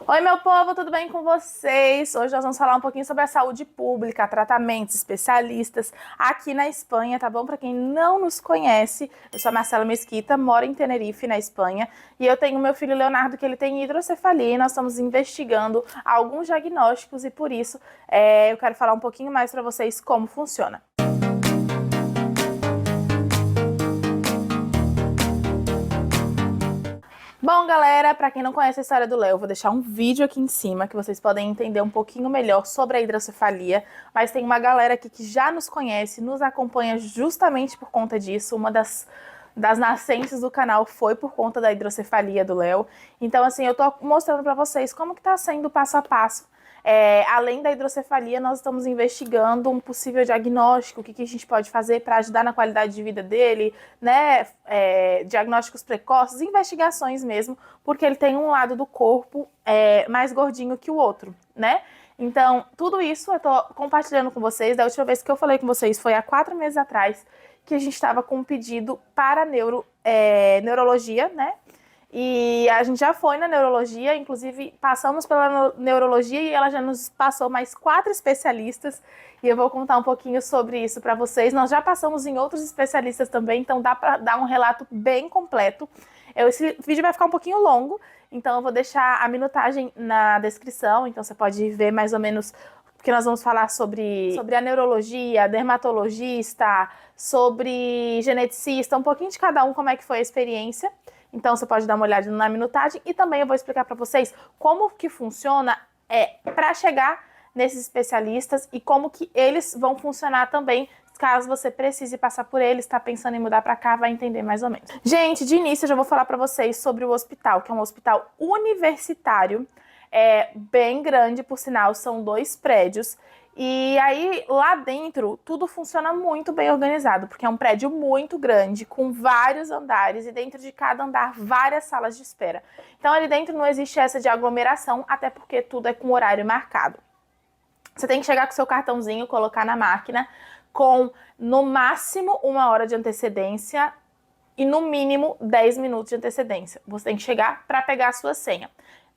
Oi, meu povo, tudo bem com vocês? Hoje nós vamos falar um pouquinho sobre a saúde pública, tratamentos, especialistas aqui na Espanha, tá bom? Para quem não nos conhece, eu sou a Marcela Mesquita, moro em Tenerife, na Espanha, e eu tenho meu filho Leonardo, que ele tem hidrocefalia, e nós estamos investigando alguns diagnósticos e por isso eu quero falar um pouquinho mais para vocês como funciona. Bom, galera, para quem não conhece a história do Léo, eu vou deixar um vídeo aqui em cima que vocês podem entender um pouquinho melhor sobre a hidrocefalia, mas tem uma galera aqui que já nos conhece, nos acompanha justamente por conta disso. Uma das nascentes do canal foi por conta da hidrocefalia do Léo. Então, assim, eu tô mostrando para vocês como que tá sendo o passo a passo. Além da hidrocefalia, nós estamos investigando um possível diagnóstico, o que a gente pode fazer para ajudar na qualidade de vida dele, né? Diagnósticos precoces, investigações mesmo, porque ele tem um lado do corpo mais gordinho que o outro, né? Então, tudo isso eu tô compartilhando com vocês. Da última vez que eu falei com vocês foi há 4 meses atrás, que a gente estava com um pedido para neurologia, né? E a gente já foi na neurologia, inclusive passamos pela neurologia e ela já nos passou mais 4 especialistas. E eu vou contar um pouquinho sobre isso para vocês. Nós já passamos em outros especialistas também, então dá para dar um relato bem completo. Esse vídeo vai ficar um pouquinho longo, então eu vou deixar a minutagem na descrição, então você pode ver mais ou menos, porque nós vamos falar sobre a neurologia, dermatologista, sobre geneticista, um pouquinho de cada um, como é que foi a experiência. Então você pode dar uma olhada na minutagem e também eu vou explicar para vocês como que funciona para chegar nesses especialistas e como que eles vão funcionar também, caso você precise passar por eles, está pensando em mudar para cá, vai entender mais ou menos. Gente, de início eu já vou falar para vocês sobre o hospital, que é um hospital universitário, bem grande, por sinal, são 2 prédios. E aí, lá dentro, tudo funciona muito bem organizado, porque é um prédio muito grande, com vários andares, e dentro de cada andar, várias salas de espera. Então, ali dentro não existe essa de aglomeração, até porque tudo é com horário marcado. Você tem que chegar com seu cartãozinho, colocar na máquina, com, no máximo, 1 hora de antecedência e, no mínimo, 10 minutos de antecedência. Você tem que chegar para pegar a sua senha.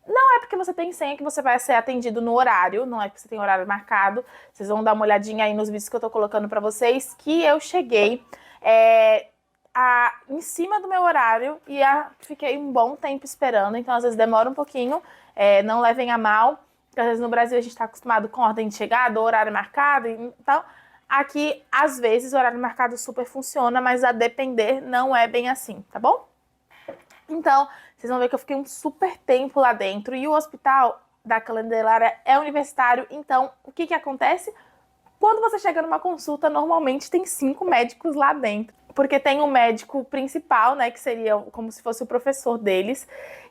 Não é porque você tem senha que você vai ser atendido no horário, não é porque você tem horário marcado. Vocês vão dar uma olhadinha aí nos vídeos que eu tô colocando pra vocês, que eu cheguei em cima do meu horário e fiquei um bom tempo esperando, então às vezes demora um pouquinho, não levem a mal, porque às vezes no Brasil a gente tá acostumado com ordem de chegada, horário marcado, então aqui às vezes o horário marcado super funciona, mas a depender não é bem assim, tá bom? Então, vocês vão ver que eu fiquei um super tempo lá dentro. E o hospital da Candelária é universitário. Então, o que acontece? Quando você chega numa consulta, normalmente tem 5 médicos lá dentro. Porque tem um médico principal, né, que seria como se fosse o professor deles,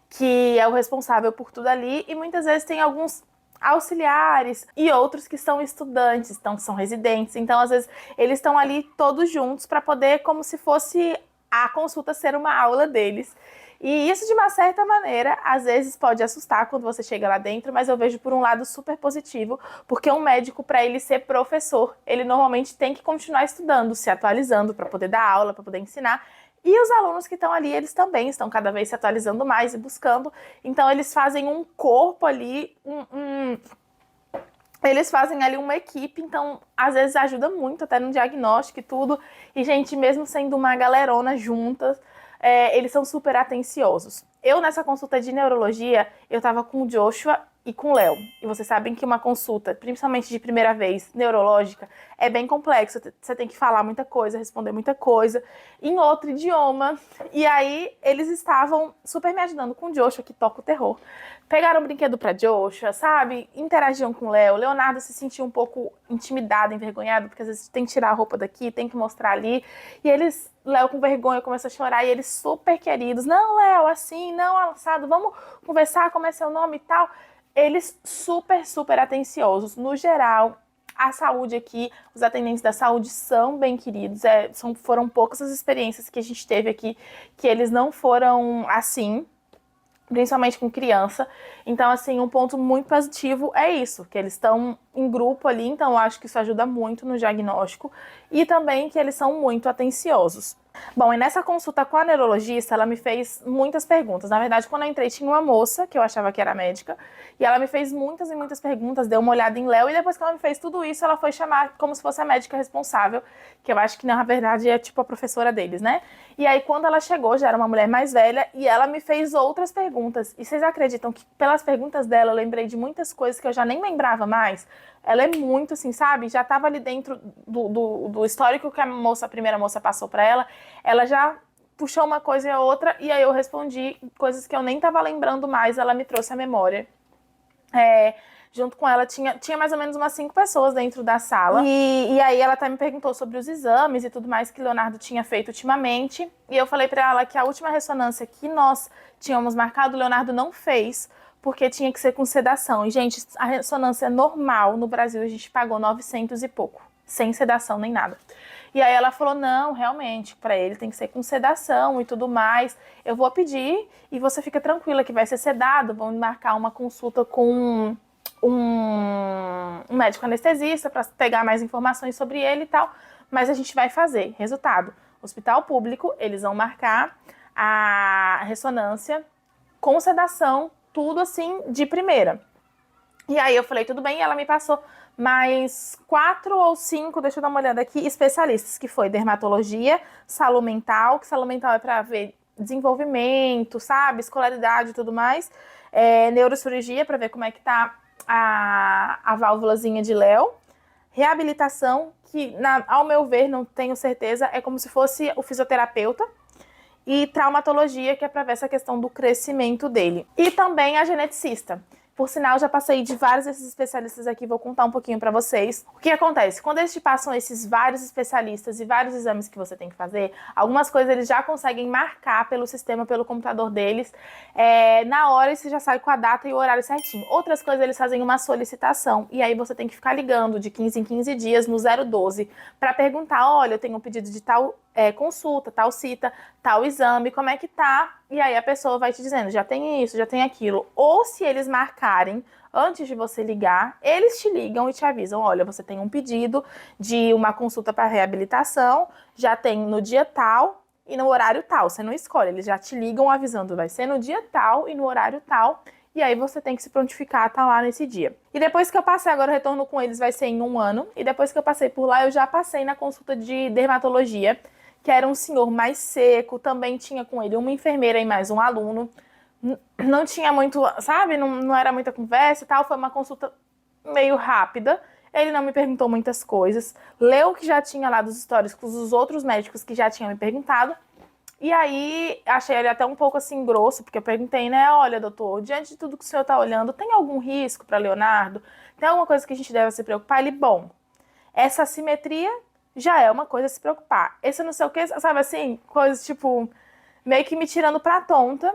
que é o responsável por tudo ali. E muitas vezes tem alguns auxiliares e outros que são estudantes, então que são residentes. Então, às vezes, eles estão ali todos juntos para poder, como se fosse a consulta ser uma aula deles. E isso, de uma certa maneira, às vezes pode assustar quando você chega lá dentro, mas eu vejo por um lado super positivo, porque um médico, para ele ser professor, ele normalmente tem que continuar estudando, se atualizando para poder dar aula, para poder ensinar. E os alunos que estão ali, eles também estão cada vez se atualizando mais e buscando. Então, eles fazem um corpo ali, eles fazem ali uma equipe, então às vezes ajuda muito até no diagnóstico e tudo. E, gente, mesmo sendo uma galerona juntas, eles são super atenciosos. Eu, nessa consulta de neurologia, eu tava com o Joshua e com o Léo. E vocês sabem que uma consulta, principalmente de primeira vez, neurológica, é bem complexa. Você tem que falar muita coisa, responder muita coisa, em outro idioma. E aí, eles estavam super me ajudando com o Joshua, que toca o terror. Pegaram um brinquedo pra Joshua, sabe? Interagiam com o Léo. Leonardo se sentia um pouco intimidado, envergonhado, porque às vezes tem que tirar a roupa daqui, tem que mostrar ali. E eles, Léo com vergonha, começou a chorar, e eles super queridos. Não, Léo, assim, não, assado, vamos conversar, como é seu nome e tal. Eles super, super atenciosos. No geral, a saúde aqui, os atendentes da saúde são bem queridos. Foram poucas as experiências que a gente teve aqui que eles não foram assim, principalmente com criança. Então, assim, um ponto muito positivo é isso, que eles estão em grupo ali, então eu acho que isso ajuda muito no diagnóstico, e também que eles são muito atenciosos. Bom, e nessa consulta com a neurologista, ela me fez muitas perguntas. Na verdade, quando eu entrei, tinha uma moça, que eu achava que era médica, e ela me fez muitas e muitas perguntas, deu uma olhada em Léo, e depois que ela me fez tudo isso, ela foi chamar como se fosse a médica responsável, que eu acho que na verdade é tipo a professora deles, né? E aí, quando ela chegou, já era uma mulher mais velha, e ela me fez outras perguntas. E vocês acreditam que pelas perguntas dela, eu lembrei de muitas coisas que eu já nem lembrava mais? Ela é muito assim, sabe? Já estava ali dentro do histórico que a primeira moça passou para ela já puxou uma coisa e a outra, e aí eu respondi coisas que eu nem estava lembrando mais, ela me trouxe à memória. Junto com ela tinha mais ou menos umas 5 pessoas dentro da sala. E aí ela até me perguntou sobre os exames e tudo mais que Leonardo tinha feito ultimamente. E eu falei pra ela que a última ressonância que nós tínhamos marcado, o Leonardo não fez, porque tinha que ser com sedação. E, gente, a ressonância normal no Brasil a gente pagou 900 e pouco, sem sedação nem nada. E aí ela falou, não, realmente, para ele tem que ser com sedação e tudo mais. Eu vou pedir e você fica tranquila que vai ser sedado. Vão marcar uma consulta com um médico anestesista para pegar mais informações sobre ele e tal. Mas a gente vai fazer. Resultado, hospital público, eles vão marcar a ressonância com sedação, tudo assim de primeira. E aí eu falei, tudo bem, e ela me passou mais 4 ou 5, deixa eu dar uma olhada aqui, especialistas, que foi dermatologia, saúde mental, que saúde mental é para ver desenvolvimento, sabe, escolaridade e tudo mais, neurocirurgia, para ver como é que tá a válvulazinha de Léo, reabilitação, que ao meu ver, não tenho certeza, é como se fosse o fisioterapeuta, e traumatologia, que é para ver essa questão do crescimento dele. E também a geneticista. Por sinal, já passei de vários desses especialistas aqui, vou contar um pouquinho para vocês. O que acontece? Quando eles te passam esses vários especialistas e vários exames que você tem que fazer, algumas coisas eles já conseguem marcar pelo sistema, pelo computador deles. Na hora você já sai com a data e o horário certinho. Outras coisas eles fazem uma solicitação e aí você tem que ficar ligando de 15 em 15 dias no 012 para perguntar, olha, eu tenho um pedido de tal consulta, tal cita, tal exame, como é que tá? E aí a pessoa vai te dizendo, já tem isso, já tem aquilo. Ou se eles marcarem, antes de você ligar, eles te ligam e te avisam, olha, você tem um pedido de uma consulta para reabilitação, já tem no dia tal e no horário tal. Você não escolhe, eles já te ligam avisando, vai ser no dia tal e no horário tal. E aí você tem que se prontificar a estar lá nesse dia. E depois que eu passei, agora o retorno com eles vai ser em 1 ano. E depois que eu passei por lá, eu já passei na consulta de dermatologia, que era um senhor mais seco, também tinha com ele uma enfermeira e mais um aluno. Não tinha muito, sabe, não era muita conversa e tal, foi uma consulta meio rápida. Ele não me perguntou muitas coisas, leu o que já tinha lá dos históricos dos outros médicos que já tinham me perguntado. E aí, achei ele até um pouco assim grosso, porque eu perguntei, né, olha, doutor, diante de tudo que o senhor tá olhando, tem algum risco para Leonardo? Tem alguma coisa que a gente deve se preocupar? Ele, bom, essa assimetria já é uma coisa a se preocupar. Esse não sei o que, sabe assim, coisas tipo, meio que me tirando pra tonta.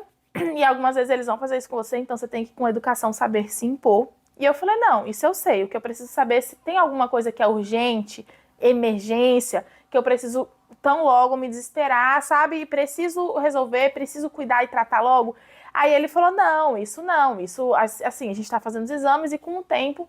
E algumas vezes eles vão fazer isso com você, então você tem que, com educação, saber se impor. E eu falei, não, isso eu sei. O que eu preciso saber é se tem alguma coisa que é urgente, emergência, que eu preciso tão logo me desesperar, sabe? E preciso resolver, preciso cuidar e tratar logo. Aí ele falou, não, isso, assim, a gente tá fazendo os exames e com o tempo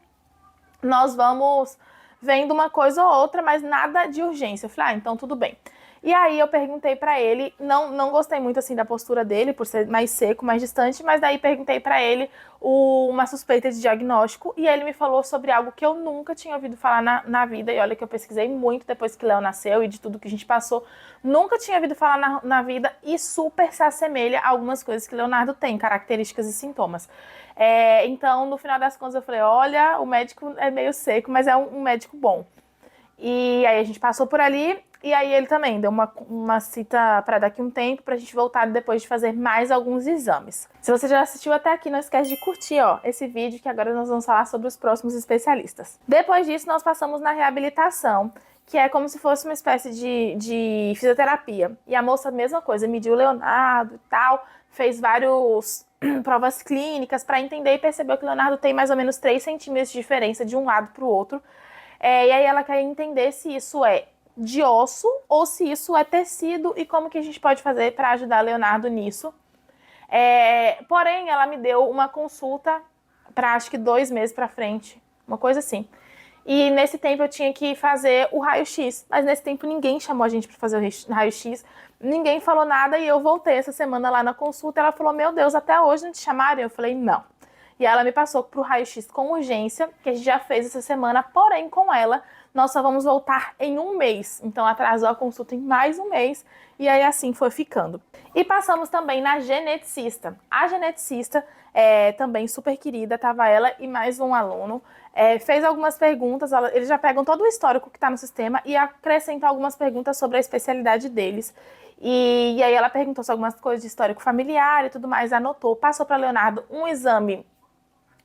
nós vamos vendo uma coisa ou outra, mas nada de urgência. Eu falei, então tudo bem. E aí eu perguntei pra ele, não gostei muito assim da postura dele, por ser mais seco, mais distante, mas daí perguntei pra ele uma suspeita de diagnóstico e ele me falou sobre algo que eu nunca tinha ouvido falar na vida, e olha que eu pesquisei muito depois que Léo nasceu e de tudo que a gente passou, nunca tinha ouvido falar na vida e super se assemelha a algumas coisas que Leonardo tem, características e sintomas. Então, no final das contas, eu falei, olha, o médico é meio seco, mas é um médico bom. E aí a gente passou por ali, e aí ele também deu uma cita para daqui a um tempo, pra gente voltar depois de fazer mais alguns exames. Se você já assistiu até aqui, não esquece de curtir, esse vídeo, que agora nós vamos falar sobre os próximos especialistas. Depois disso, nós passamos na reabilitação, que é como se fosse uma espécie de fisioterapia. E a moça, mesma coisa, mediu o Leonardo e tal, fez vários provas clínicas para entender e percebeu que o Leonardo tem mais ou menos 3 centímetros de diferença de um lado para o outro. E aí ela quer entender se isso é de osso ou se isso é tecido e como que a gente pode fazer para ajudar Leonardo nisso. Porém, ela me deu uma consulta para acho que 2 meses para frente, uma coisa assim. E nesse tempo eu tinha que fazer o raio-x. Mas nesse tempo ninguém chamou a gente para fazer o raio-x. Ninguém falou nada e eu voltei essa semana lá na consulta. Ela falou, meu Deus, até hoje não te chamaram? Eu falei, não. E ela me passou pro raio-x com urgência, que a gente já fez essa semana, porém com ela nós só vamos voltar em um mês. Então atrasou a consulta em mais um mês e aí assim foi ficando. E passamos também na geneticista. A geneticista também super querida, tava ela e mais um aluno. Fez algumas perguntas, eles já pegam todo o histórico que está no sistema e acrescentam algumas perguntas sobre a especialidade deles. E aí ela perguntou sobre algumas coisas de histórico familiar e tudo mais, anotou, passou para Leonardo um exame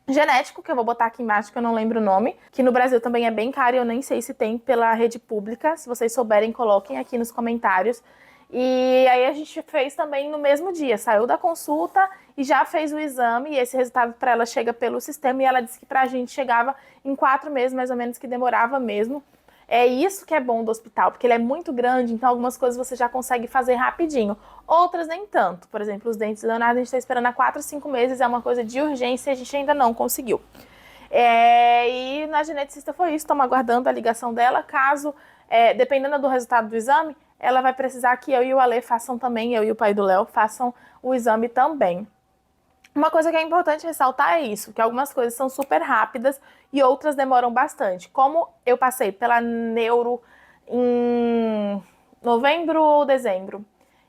genético, que eu vou botar aqui embaixo, que eu não lembro o nome, que no Brasil também é bem caro e eu nem sei se tem pela rede pública. Se vocês souberem, coloquem aqui nos comentários. E aí a gente fez também no mesmo dia, saiu da consulta e já fez o exame, e esse resultado para ela chega pelo sistema, e ela disse que pra gente chegava em 4 meses, mais ou menos, que demorava mesmo. É isso que é bom do hospital, porque ele é muito grande, então algumas coisas você já consegue fazer rapidinho. Outras nem tanto. Por exemplo, os dentes do Leonardo a gente está esperando há 4, 5 meses, é uma coisa de urgência e a gente ainda não conseguiu. E na geneticista foi isso, estamos aguardando a ligação dela. Caso, dependendo do resultado do exame, ela vai precisar que eu e o Ale façam também, eu e o pai do Léo façam o exame também. Uma coisa que é importante ressaltar é isso, que algumas coisas são super rápidas e outras demoram bastante. Como eu passei pela neuro em novembro ou dezembro,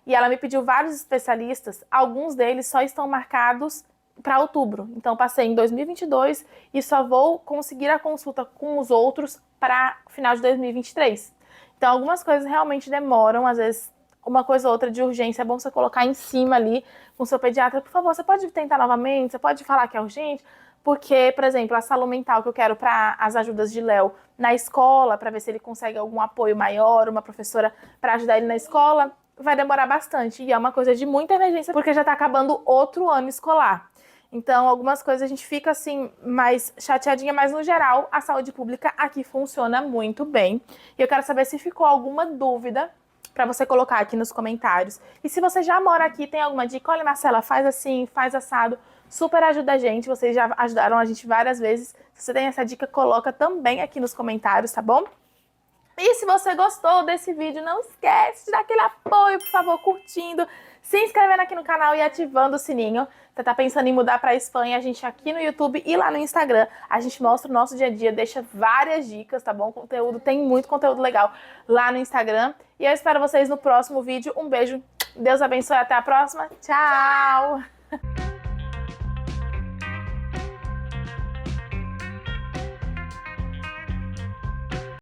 e ela me pediu vários especialistas, alguns deles só estão marcados para outubro. Então passei em 2022 e só vou conseguir a consulta com os outros para final de 2023. Então algumas coisas realmente demoram, às vezes uma coisa ou outra de urgência, é bom você colocar em cima ali com o seu pediatra, por favor, você pode tentar novamente, você pode falar que é urgente, porque, por exemplo, a saúde mental que eu quero para as ajudas de Léo na escola, para ver se ele consegue algum apoio maior, uma professora para ajudar ele na escola, vai demorar bastante, e é uma coisa de muita emergência, porque já está acabando outro ano escolar. Então, algumas coisas a gente fica assim, mais chateadinha, mas no geral, a saúde pública aqui funciona muito bem. E eu quero saber se ficou alguma dúvida para você colocar aqui nos comentários. E se você já mora aqui, tem alguma dica? Olha, Marcela, faz assim, faz assado. Super ajuda a gente, vocês já ajudaram a gente várias vezes. Se você tem essa dica, coloca também aqui nos comentários, tá bom? E se você gostou desse vídeo, não esquece de dar aquele apoio, por favor, curtindo, se inscrevendo aqui no canal e ativando o sininho. Você tá pensando em mudar pra Espanha, a gente aqui no YouTube e lá no Instagram, a gente mostra o nosso dia a dia, deixa várias dicas, tá bom? Conteúdo, tem muito conteúdo legal lá no Instagram. E eu espero vocês no próximo vídeo. Um beijo, Deus abençoe, até a próxima. Tchau!